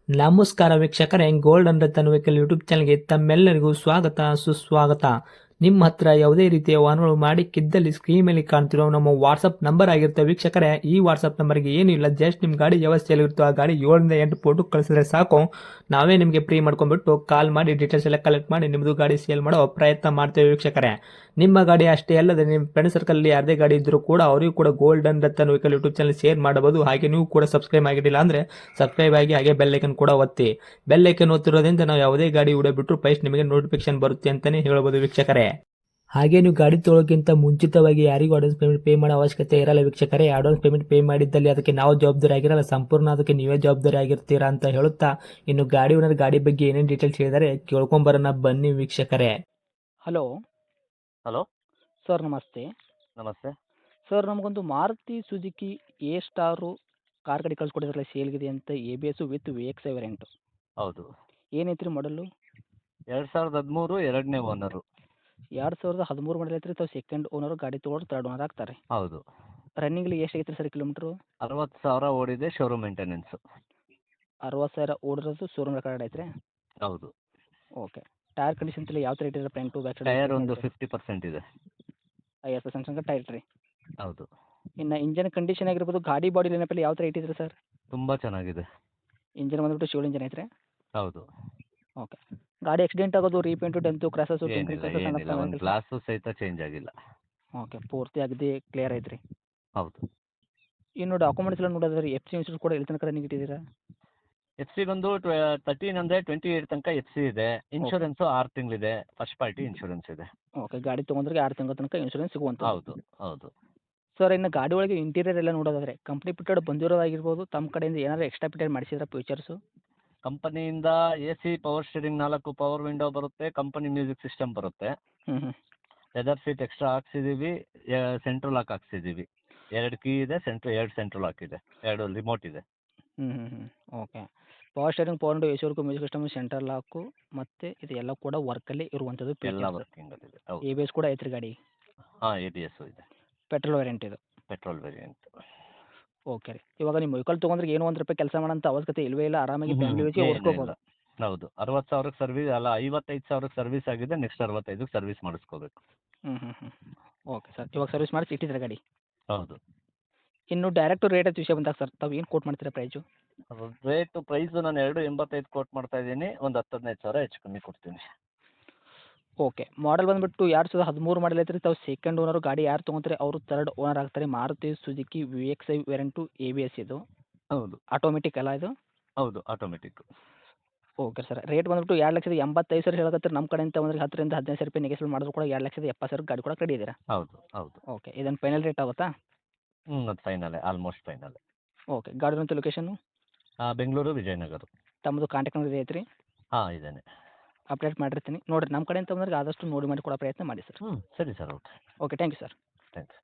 ನಮಸ್ಕಾರ ವೀಕ್ಷಕರೇ, gold and Ratan vehicle YouTube ಚಾನಲ್ಗೆ ತಮ್ಮೆಲ್ಲರಿಗೂ ಸ್ವಾಗತ ಸುಸ್ವಾಗತ. ನಿಮ್ಮ ಹತ್ರ ಯಾವುದೇ ರೀತಿಯ ವಾಹನಗಳು ಮಾಡಿಕ್ಕಿದ್ದಲ್ಲಿ ಸ್ಕ್ರೀನ್ ಮೇಲೆ ಕಾಣ್ತಿರೋ ನಮ್ಮ ವಾಟ್ಸಪ್ ನಂಬರ್ ಆಗಿರುತ್ತೆ ವೀಕ್ಷಕರೇ. ಈ ವಾಟ್ಸಪ್ ನಂಬರ್ಗೆ ಏನಿಲ್ಲ, ಜಸ್ಟ್ ನಿಮ್ಮ ಗಾಡಿ ವ್ಯವಸ್ಥೆಯಲ್ಲಿರುತ್ತೋ ಆ ಗಾಡಿ 7 ರಿಂದ 8 ಫೋಟೋ ಕಳಿಸಿದ್ರೆ ಸಾಕು, ನಾವೇ ನಿಮಗೆ ಫ್ರೀ ಮಾಡ್ಕೊಂಡ್ಬಿಟ್ಟು ಕಾಲ್ ಮಾಡಿ ಡೀಟೇಲ್ಸ್ ಎಲ್ಲ ಕಲೆಕ್ಟ್ ಮಾಡಿ ನಿಮ್ಮದು ಗಾಡಿ ಸೇಲ್ ಮಾಡೋ ಪ್ರಯತ್ನ ಮಾಡ್ತೇವೆ ವೀಕ್ಷಕರೇ. ನಿಮ್ಮ ಗಾಡಿ ಅಷ್ಟೇ ಅಲ್ಲದೆ ನಿಮ್ಮ ಫ್ರೆಂಡ್ ಸರ್ಕಲ್ ಯಾರದೇ ಗಾಡಿ ಇದ್ದರೂ ಕೂಡ ಅವರಿಗೂ ಕೂಡ gold and Ratan vehicle YouTube channel share ಮಾಡಬಹುದು. ಹಾಗೆ ನೀವು ಕೂಡ ಸಬ್ಸ್ಕ್ರೈಬ್ ಆಗಿರಲಿಲ್ಲ ಅಂದರೆ ಸಬ್ಸ್ಕ್ರೈಬ್ ಆಗಿ ಹಾಗೆ ಬೆಲ್ ಐಕನ್ ಕೂಡ ಒತ್ತಿ. ಬೆಲ್ ಐಕನ್ ಒತ್ತಿರೋದ್ರಿಂದ ನಾವು ಯಾವುದೇ ಗಾಡಿ ವಿಡಿಯೋ ಬಿಟ್ಟರು ಫಸ್ಟ್ ನಿಮಗೆ ನೋಟಿಫಿಕೇಶನ್ ಬರುತ್ತೆ ಅಂತಾನೆ ಹೇಳ್ಬೋದು ವೀಕ್ಷಕರೇ. ಹಾಗೆ ನೀವು ಗಾಡಿ ತೊಳೋಕ್ಕಿಂತ ಮುಂಚಿತವಾಗಿ ಯಾರಿಗೂ ಅಡ್ವಾನ್ಸ್ ಪೇಮೆಂಟ್ ಪೇ ಮಾಡೋ ಅವಶ್ಯಕತೆ ಇರಲ್ಲ ವೀಕ್ಷಕರೇ. ಅಡ್ವಾನ್ಸ್ ಪೇಮೆಂಟ್ ಪೇ ಮಾಡಿದ್ದಲ್ಲಿ ಅದಕ್ಕೆ ನಾವು ಜವಾಬ್ದಾರಿ ಆಗಿರಲ್ಲ, ಸಂಪೂರ್ಣ ಅದಕ್ಕೆ ನೀವೇ ಜವಾಬ್ದಾರಿ ಆಗಿರ್ತೀರಾ ಅಂತ ಹೇಳುತ್ತಾ, ಇನ್ನು ಗಾಡಿ ಓನರ್ ಗಾಡಿ ಬಗ್ಗೆ ಏನೇನು ಡೀಟೇಲ್ಸ್ ಹೇಳಿದರೆ ಕೇಳ್ಕೊಂಬರೋಣ ಬನ್ನಿ ವೀಕ್ಷಕರೇ. ಹಲೋ ಹಲೋ ಸರ್, ನಮಸ್ತೆ. ನಮಸ್ತೆ. ಸರ್, ನಮಗೊಂದು Maruti Suzuki A star car ಗಾಡಿ ಕಳ್ಸಿಕೊಟ್ಟಿದ್ರಲ್ಲ, ಸೇಲ್ಗಿದೆ ಅಂತ, ABS ವಿತ್ VXI ವೇರಿಯಂಟು. ಹೌದು, ಏನೈತ್ರಿ ಮಾಡಲು? 2013 ಎರಡನೇ ಓನರು. 2013 ಮಾಡಲ್ ಐತ್ರಿ. ತಾವು ಸೆಕೆಂಡ್ ಓನರು, ಗಾಡಿ ತೊಗೊಳೋರು ಥರ್ಡ್ ಓನರ್ ಆಗ್ತಾರೆ. ಹೌದು, ರನ್ನಿಂಗ್ಲಿ ಎಷ್ಟು ಐತ್ರಿ ಸರ್ ಕಿಲೋಮೀಟ್ರು? 60,000 ಓಡಿದೆ, ಶೋರೂಮ್ ಮೇಂಟೆನೆನ್ಸು. 60,000 ಓಡಿರೋದು ಶೋರೂಮ್ ರೆಕಾರ್ಡ್ ಐತ್ರಿ. ಹೌದು, ಓಕೆ. ಟೈರ್ ಕಂಡೀಷನ್ ಎಲ್ಲ ಯಾವ ಥರ ಇಟ್ಟಿದ್ರೆ? ಫ್ರಂಟು ಬ್ಯಾಕ್ ಸೈಡ್ ಟೈರ್ ಒಂದು 50% ಇದೆ. 50% ತನಕ ಟೈರ್ ರೀ. ಹೌದು, ಇನ್ನು ಇಂಜನ್ ಕಂಡೀಷನ್ ಆಗಿರ್ಬೋದು, ಗಾಡಿ ಬಾಡಿ ಲೈನಪ್ಪಲ್ಲಿ ಯಾವ ಥರ ಇಟ್ಟಿದ್ರಿ ಸರ್? ತುಂಬ ಚೆನ್ನಾಗಿದೆ. ಇಂಜನ್ ಬಂದ್ಬಿಟ್ಟು ಶಿವಲ್ ಇಂಜನ್ ಐತ್ರಿ. ಹೌದು, ಓಕೆ. ಗಾಡಿ ಆಕ್ಸಿಡೆಂಟ್ ಆಗೋದು, ರೀಪೇಂಟು, ಡೆಂತು, ಕ್ರಾಸಸ್ಸು, ಏನಿಲ್ಲ, ಒಂದು ಗ್ಲಾಸು ಸಹಿತ ಚೇಂಜ್ ಆಗಿಲ್ಲ. ಓಕೆ, ಪೂರ್ತಿ ಅಗದಿ ಕ್ಲಿಯರ್ ಐತ್ರಿ. ಹೌದು. ಇನ್ನು ಡಾಕ್ಯುಮೆಂಟ್ಸ್ ಎಲ್ಲ ನೋಡೋದ್ರಿ, FC ಇನ್ಶೂರೆನ್ಸ್ ಕೂಡ ಎಲ್ಲಿ ತನಕ ರನ್ನಿಂಗ್ ಇಟ್ಟಿದ್ದೀರಾ? FC ಬಂದು 13 ಅಂದರೆ 28 ತನಕ FC ಇದೆ. ಇನ್ಶೂರೆನ್ಸು 6 ತಿಂಗಳಿದೆ. ಫಸ್ಟ್ ಪಾರ್ಟಿ ಇನ್ಶೂರೆನ್ಸ್ ಇದೆ. ಓಕೆ, ಗಾಡಿ ತೊಗೊಂಡ್ರಿಗೆ 6 ತಿಂಗಳ ತನಕ ಇನ್ಶೂರೆನ್ಸ್ ಸಿಗುವಂಥ. ಹೌದು ಹೌದು. ಸರ್, ಇನ್ನು ಗಾಡಿ ಒಳಗೆ ಇಂಟೀರಿಯರ್ ಎಲ್ಲ ನೋಡೋದಾದ್ರೆ ಕಂಪ್ನಿ ಪಿಟೆಡ್ ಬಂದಿರೋದಾಗಿರ್ಬೋದು, ತಮ್ಮ ಕಡೆಯಿಂದ ಏನಾದರೂ ಎಕ್ಸ್ಟ್ರಾ ಪಿಟೆಡ್ ಮಾಡಿಸಿದ್ರೆ ಫೀಚರ್ಸು? ಕಂಪನಿಯಿಂದ AC, power steering 4 power window ಬರುತ್ತೆ, ಕಂಪನಿ ಮ್ಯೂಸಿಕ್ ಸಿಸ್ಟಮ್ ಬರುತ್ತೆ. ಹ್ಞೂ. ಲೆದರ್ ಸೀಟ್ ಎಕ್ಸ್ಟ್ರಾ ಹಾಕ್ಸಿದ್ದೀವಿ, ಸೆಂಟ್ರಲ್ ಲಾಕ್ ಹಾಕ್ಸಿದ್ದೀವಿ. 2 ಕೀ ಇದೆ, ಎರಡು ಸೆಂಟ್ರಲ್ ಲಾಕ್ ಇದೆ, 2 ರಿಮೋಟ್ ಇದೆ. Okay. Power steering, power window, AC work, music system, centre lock, ಮತ್ತು ಇದು ಎಲ್ಲ ಕೂಡ ವರ್ಕಲ್ಲಿ ಇರುವಂಥದ್ದು ಎಲ್ಲ ಫೀಚರ್ಸ್. ವರ್ಕಿಂಗಲ್ಲಿದೆ. ಹೌದು. ABS ಕೂಡ ಐತ್ರಿ ಗಾಡಿ. ಹಾಂ, ABS ಇದೆ. ಪೆಟ್ರೋಲ್ ವೇರಿಯಂಟ್ ಇದು. Petrol variant. ಓಕೆ ರೀ. ಇವಾಗ ನಿಮ್ಮ ವೆಹಿಕಲ್ ತೊಗೊಂಡ್ರೆ ಏನು ₹1 ಕೆಲಸ ಮಾಡೋಂಥ ಅವಶ್ಯಕತೆ ಇಲ್ಲವೇ ಇಲ್ಲ, ಆರಾಮಾಗಿ ಫ್ಯಾಮಿಲಿ ಜೊತೆ ಓಡಿಸ್ಕೋಬೋದು. ಹೌದು, 60,000 ಸರ್ವಿಸ್ ಅಲ್ಲ, 55,000 ಸರ್ವಿಸ್ ಆಗಿದೆ. ನೆಕ್ಸ್ಟ್ 65 ಸರ್ವಿಸ್ ಮಾಡಿಸ್ಕೋಬೇಕು. ಓಕೆ ಸರ್, ಇವಾಗ ಸರ್ವಿಸ್ ಮಾಡಿಸಿ ಇಟ್ಟಿದ್ರೆ ಗಾಡಿ. ಹೌದು. ಇನ್ನು ಡೈರೆಕ್ಟ್ ರೇಟ್ ವಿಷಯ ಬಂದಾಗ ಸರ್, ತಾವು ಏನು ಕೋಟ್ ಮಾಡ್ತೀರಾ ಪ್ರೈಸು? ಪ್ರೈಸು ನಾನು 285 ಕೋಟ್ ಮಾಡ್ತಾ ಇದ್ದೀನಿ. ಒಂದು 10-15,000 ಹೆಚ್ಚು ಕಮ್ಮಿ ಕೊಡ್ತೀನಿ. ಓಕೆ. ಮಾಡಲ್ ಬಂದುಬಿಟ್ಟು 2013 ಮಾಡಲ್ ಐತ್ರಿ. ತಾವು ಸೆಕೆಂಡ್ ಓನರು, ಗಾಡಿ ಯಾರು ತೊಗೊಂತಾರೆ ಅವರು ಥರ್ಡ್ ಓನರ್ ಆಗ್ತಾರೆ. Maruti Suzuki VXI variant, ABS ಇದು. ಹೌದು. ಆಟೋಮೆಟಿಕ್ ಅಲ್ಲ ಇದು? ಹೌದು, ಆಟೋಮೆಟಿಕ್. Okay sir. ರೇಟ್ ಬಂದುಬಿಟ್ಟು 2,85,000 ಹೇಳಕತ್ತಾರೆ. ನಮ್ಮ ಕಡೆಯಿಂದ ಬಂದರೆ 10,000 ರಿಂದ 15,000 ರೂಪಾಯಿ ನೆಗೆಸಿಬಲ್ ಮಾಡಿದ್ರು ಕೂಡ 2,70,000 ಗಾಡಿ ಕೂಡ ರೆಡಿ ಇದ್ದೀರಾ? ಹೌದು ಹೌದು. ಓಕೆ. ಇದನ್ನು ಫೈನಲ್ ರೇಟ್ ಆಗುತ್ತಾ? ಅದು ಫೈನಲ್ಲೇ, ಆಲ್ಮೋಸ್ಟ್ ಫೈನಲ್. ಓಕೆ. ಗಾಡಿ ಇರುವಂಥ ಲೊಕೇಶನ್ನು? ಬೆಂಗಳೂರು, ವಿಜಯನಗರ. ತಮ್ಮದು ಕಾಂಟ್ಯಾಕ್ಟ್ ನಂಬರ್ ಐತ್ರಿ? ಹಾಂ, ಇದ್ದೇನೆ. ಅಪ್ಡೇಟ್ ಮಾಡಿರ್ತೀನಿ ನೋಡಿರಿ. ನಮ್ಮ ಕಡೆಯಿಂದ ಬಂದರೆ ಆದಷ್ಟು ನೋಡಿ ಮಾಡಿ ಕೊಡೋ ಪ್ರಯತ್ನ ಮಾಡಿ ಸರ್. ಸರಿ sir. Okay. Okay, thank you sir. Thanks.